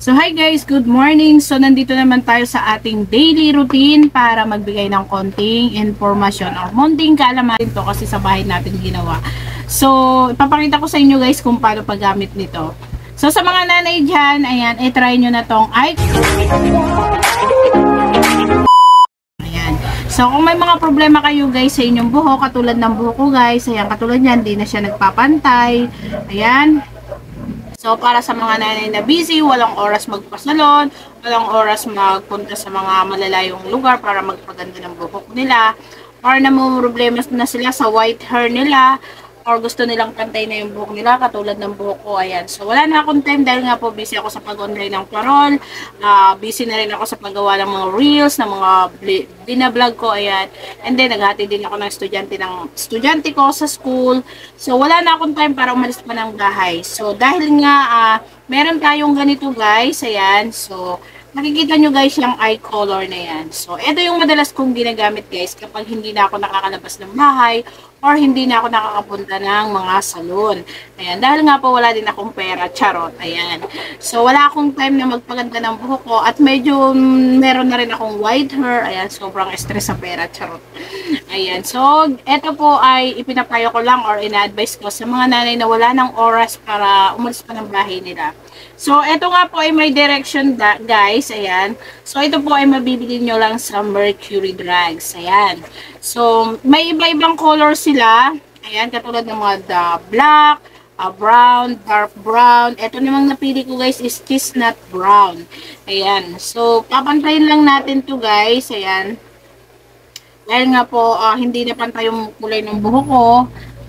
So hi guys, good morning. So nandito naman tayo sa ating daily routine para magbigay ng konting informasyon o munting kaalaman to kasi sa bahay natin ginawa. So ipapakita ko sa inyo guys kung paano paggamit nito. So sa mga nanay dyan, ayan, try nyo na tong ayan. So kung may mga problema kayo guys sa inyong buhok, katulad ng buhok ko guys, ayan, katulad yan, hindi na siya nagpapantay. Ayan. So, para sa mga nanay na busy, walang oras magpasalon, walang oras magpunta sa mga malalayong lugar para magpaganda ng buhok nila, or namumroblema na sila sa white hair nila, or gusto nilang pantay na yung buhok nila, katulad ng buhok ko, ayan. So, wala na akong time dahil nga po busy ako sa pag-online ng parol, busy na rin ako sa paggawa ng mga reels, ng mga binablog ko, ayan. And then, naghati din ako ng estudyante ko sa school. So, wala na akong time para umalis pa ng bahay. So, dahil nga, meron tayong ganito guys, ayan. So, nakikita nyo guys yung eye color na yan. So, ito yung madalas kong ginagamit guys kapag hindi na ako nakakalabas ng bahay or hindi na ako nakakapunta ng mga salon. Ayan, dahil nga po wala din akong pera, charot. Ayan. So, wala akong time na magpaganda ng buhok ko at medyo meron na rin akong white hair. Ayan, sobrang stress sa pera, charot. Ayan. So, ito po ay ipinapayo ko lang or ina-advise ko sa mga nanay na wala ng oras para umalis pa ng bahay nila. So, ito nga po ay may direction guys. Ayan. So, ito po ay mabibili nyo lang sa Mercury Drugs. Ayan. So, may iba-ibang color sila. Ayan, katulad ng mga black, brown, dark brown. Ito namang napili ko guys is chestnut brown. Ayan. So, papantayin lang natin to guys. Ayan. Dahil nga po, hindi na pantay yung kulay ng buhok ko.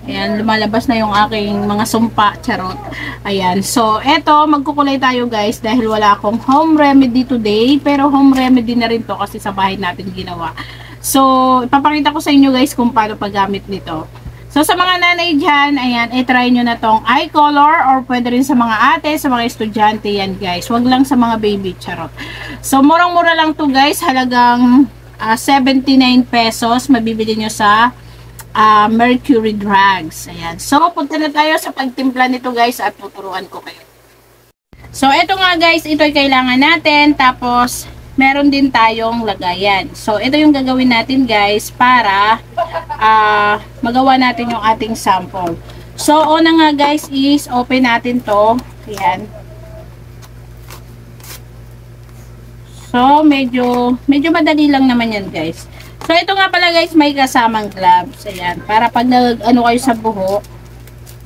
Ayan, lumalabas na yung aking mga sumpa, charot. Ayan, so eto, magkukulay tayo guys dahil wala akong home remedy today, pero home remedy na rin to kasi sa bahay natin ginawa. So, ipapakita ko sa inyo guys kung paano paggamit nito. So, sa mga nanay dyan, ayan, try nyo na tong eye color or pwede rin sa mga ate, sa mga estudyante yan guys. Wag lang sa mga baby, charot. So, murang-mura lang to guys, halagang 79 pesos, mabibili nyo sa Mercury Drugs. Ayan. So, punta na tayo sa pagtimpla nito guys at tuturuan ko kayo. So, ito nga guys, ito ay kailangan natin. Tapos, meron din tayong lagayan. So, ito yung gagawin natin guys para magawa natin yung ating sample. So, una nga guys is open natin to. Ayan. So, medyo madali lang naman yan guys. So, ito nga pala guys, may kasamang gloves. Ayan. Para pag ano kayo sa buhok,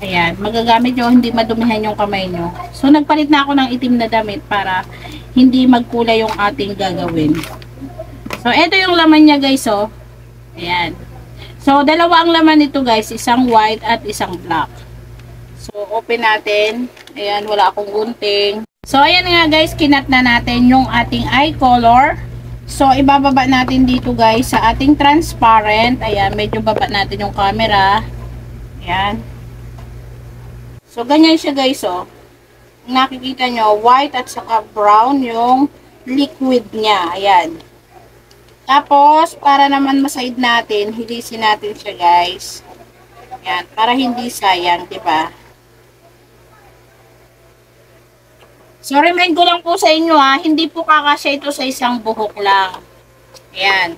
ayan, magagamit nyo, hindi madumihan yung kamay nyo. So, nagpalit na ako ng itim na damit para hindi magkulay yung ating gagawin. So, ito yung laman niya guys, oh. Ayan. So, dalawa ang laman nito guys, isang white at isang black. So, open natin. Ayan, wala akong gunting. So, ayan nga guys, kinat na natin yung ating eye color. So, ibababa natin dito guys sa ating transparent. Ayan, medyo baba natin yung camera. Ayan. So, ganyan siya guys, oh. Nakikita nyo, white at saka brown yung liquid niya. Ayan. Tapos, para naman maside natin, hilisin natin siya guys. Ayan, para hindi sayang, diba? So, remind ko lang po sa inyo hindi po kakasya ito sa isang buhok lang. Ayan.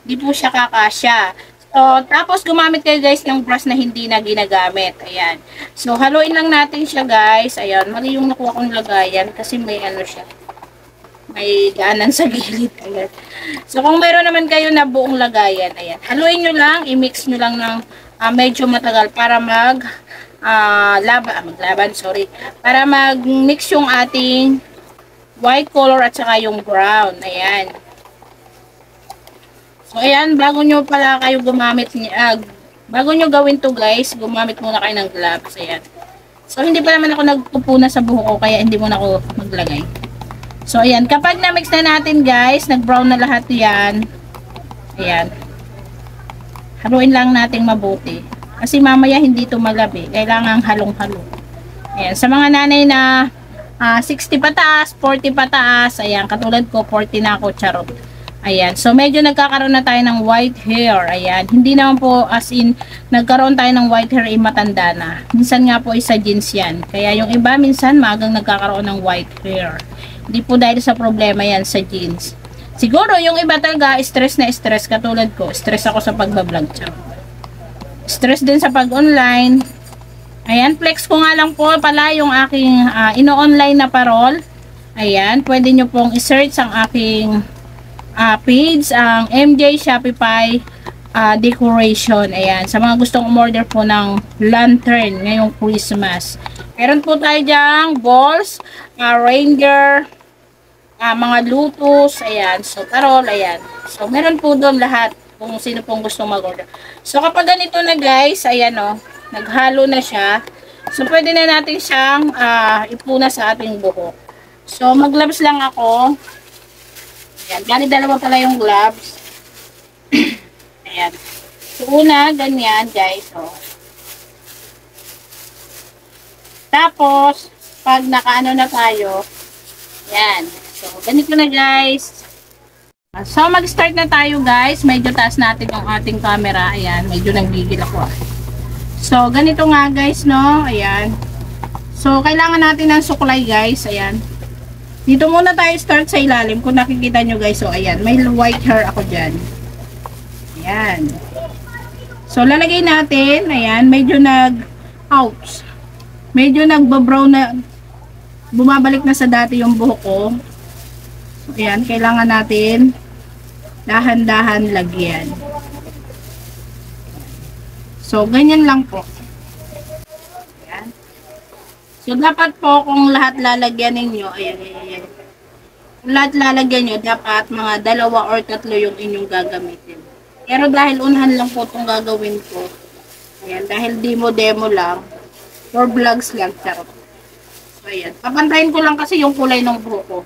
Hindi po siya kakasya. So, tapos gumamit kayo guys ng brush na hindi na ginagamit. Ayan. So, haluin lang natin siya guys. Ayan. Mali yung nakuha kong lagayan kasi may ano siya. May daanan sa gilid. Ayan. So, kung mayroon naman kayo na buong lagayan, ayan. Haluin nyo lang. I-mix nyo lang ng medyo matagal para para mag-mix yung ating white color at saka yung brown. Ayan. So, ayan, bago nyo pala kayo gumamit bago nyo gawin to guys, gumamit muna kayo ng gloves. Ayan. So, hindi pa naman ako nagpupuna sa buhok ko, kaya hindi muna ako maglagay. So, ayan, kapag na-mix na natin guys, nag-brown na lahat yan. Ayan. Haluin lang natin mabuti. Kasi mamaya hindi ito malabi. Kailangan halong-halo. Ayan. Sa mga nanay na 60 pataas, 40 pataas. Ayan. Katulad ko, 40 na ako. Charot. Ayan. So, medyo nagkakaroon na tayo ng white hair. Ayan. Hindi naman po as in, nagkaroon tayo ng white hair matanda na. Minsan nga po isa jeans yan. Kaya yung iba minsan magang nagkakaroon ng white hair. Hindi po dahil sa problema yan sa jeans. Siguro yung iba talaga stress na stress katulad ko. Stress ako sa pagbablog. Stress din sa pag-online. Ayan. Flex ko nga lang po pala yung aking ino-online na parol. Ayan. Pwede nyo pong i-search ang aking page, ang MJ Shopify decoration. Ayan, sa mga gustong umorder po ng lantern ngayong Christmas. Meron po tayo dyang balls, reindeer, mga lutos, ayan, so parol, ayan. So meron po doon lahat kung sino pong gustong mag-order. So kapag ganito na guys, ayan o, naghalo na siya. So pwede na natin siyang ipuna sa ating buhok. So mag-gloves lang ako. Ayan, bali dalawa pala yung gloves. Ayan. So, una, ganyan, guys. Oh. Tapos, pag nakaano na tayo, ayan. So, ganito na, guys. So, mag-start na tayo, guys. Medyo taas natin yung ating camera. Ayan, medyo nanggigil ako. So, ganito nga, guys, no? Ayan. So, kailangan natin ng suklay, guys. Ayan. Dito muna tayo start sa ilalim. Kung nakikita nyo guys, so ayan, may white hair ako dyan. Ayan. So, lalagay natin, ayan, medyo ouch. Medyo nagba-brown na, bumabalik na sa dati yung buhok ko. So, ayan, kailangan natin dahan-dahan lagyan. So, ganyan lang po. So, dapat po kung lahat lalagyan ninyo, ayan. Kung lahat lalagyan nyo, dapat mga 2 or 3 yung inyong gagamitin. Pero dahil unahan lang po itong gagawin ko, ayan, dahil demo lang, for vlogs lang, charot. So, ayan. Papantayin ko lang kasi yung kulay ng buhok ko.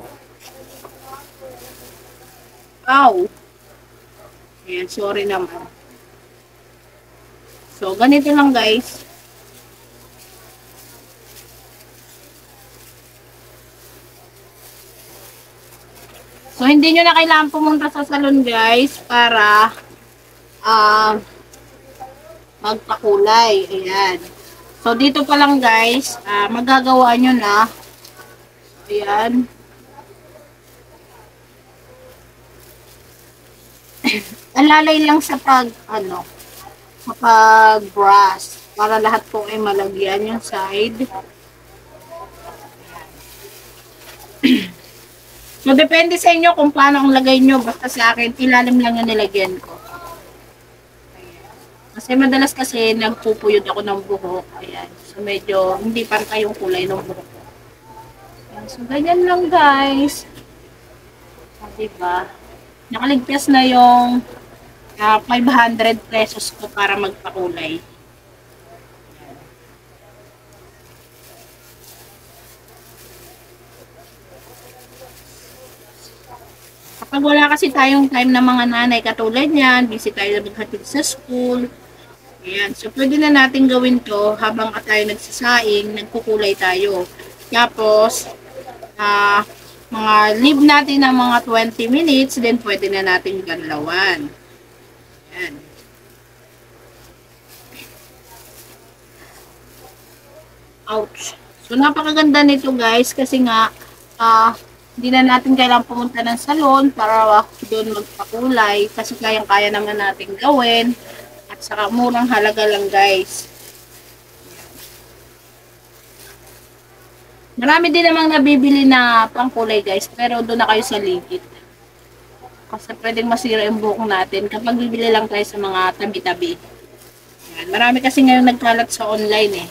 Ow! Ayan, sorry naman. So, ganito lang guys. So, hindi nyo na kailangan pumunta sa salon, guys, para magpakulay. Ayan. So, dito pa lang, guys, magagawa nyo na. Ayan. Alalay lang sa brush. Para lahat po ay malagyan yung side. So, depende sa inyo kung paano ang lagay nyo. Basta sa akin, ilalim lang yung nilagyan ko. Ayan. Kasi madalas kasi nagpupuyod ako ng buhok. Ayan. So, medyo hindi pantay yung kulay ng buhok ko. Ayan. So, ganyan lang guys. Diba? Nakaligtas na yung 500 pesos ko para magpakulay. Kapag wala kasi tayong time na mga nanay katulad yan, busy tayo na maghatid sa school. Ayan. So, pwede na natin gawin to habang tayo nagsasaing, nagkukulay tayo. Tapos, mga leave natin ng mga 20 minutes, then pwede na natin ganlawan. Ayan. Ouch. So, napakaganda nito guys kasi nga, hindi na natin kailangan pumunta ng salon para doon magpakulay kasi kayang-kaya naman natin gawin at saka murang halaga lang guys. Marami din namang nabibili na pangkulay guys pero doon na kayo sa ligid kasi pwedeng masira yung buhok natin kapag bibili lang tayo sa mga tabi-tabi. Marami kasi ngayon nagkalat sa online eh.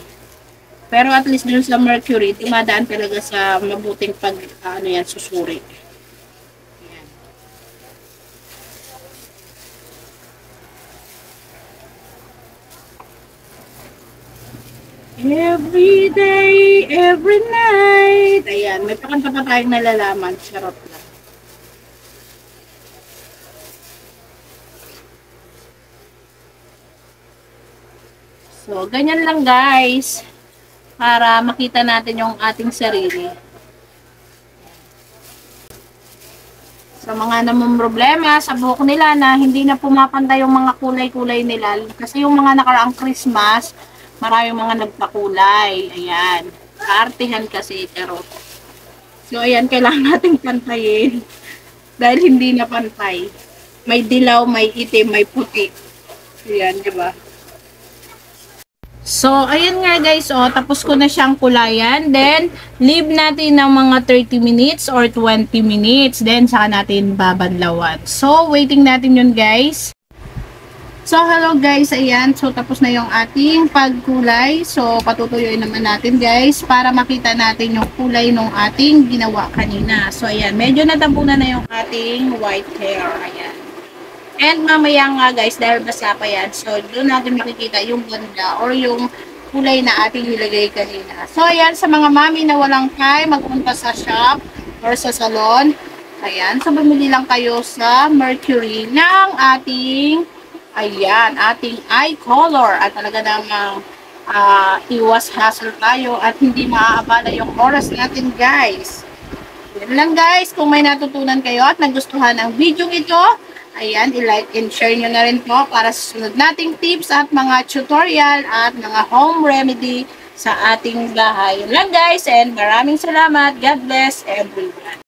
Pero at least dun sa Mercury, dumadaan talaga sa mabuting susuri. Ayan. Every day, every night. Ayan, may pakanta pa tayong nalalaman. Charot lang. So, ganyan lang guys. Para makita natin yung ating sarili. Sa mga namang problema sa buhok nila na hindi na pumapantay yung mga kulay-kulay nila. Kasi yung mga nakaraang Christmas, maraming mga nagpakulay. Ayan. Kaartihan kasi, pero. So, ayan, kailangan nating pantayin. Dahil hindi na pantay. May dilaw, may itim, may puti. Ayan, di ba? So, ayan nga guys, oh, tapos ko na siyang kulayan. Then, leave natin ng mga 30 minutes or 20 minutes. Then, saka natin babanlawan. So, waiting natin yun guys. So, hello guys, ayan. So, tapos na yung ating pagkulay. So, patutuyuin naman natin guys para makita natin yung kulay ng ating ginawa kanina. So, ayan. Medyo natabunan na yung ating white hair. Ayan. And mamaya nga guys, dahil basa pa yan, so doon natin makikita yung ganda or yung kulay na ating nilagay kanina. So ayan, sa mga mami na walang time, magpunta sa shop or sa salon. Ayan, so bumili lang kayo sa Mercury ng ating, ayan, ating eye color. At talaga namang iwas hassle tayo at hindi maaabala yung oras natin guys. Yan lang guys, kung may natutunan kayo at nagustuhan ang video ito, ayan, i-like and share nyo na rin po para sa sunod nating tips at mga tutorial at mga home remedy sa ating bahay. Yun lang guys, and maraming salamat. God bless everyone.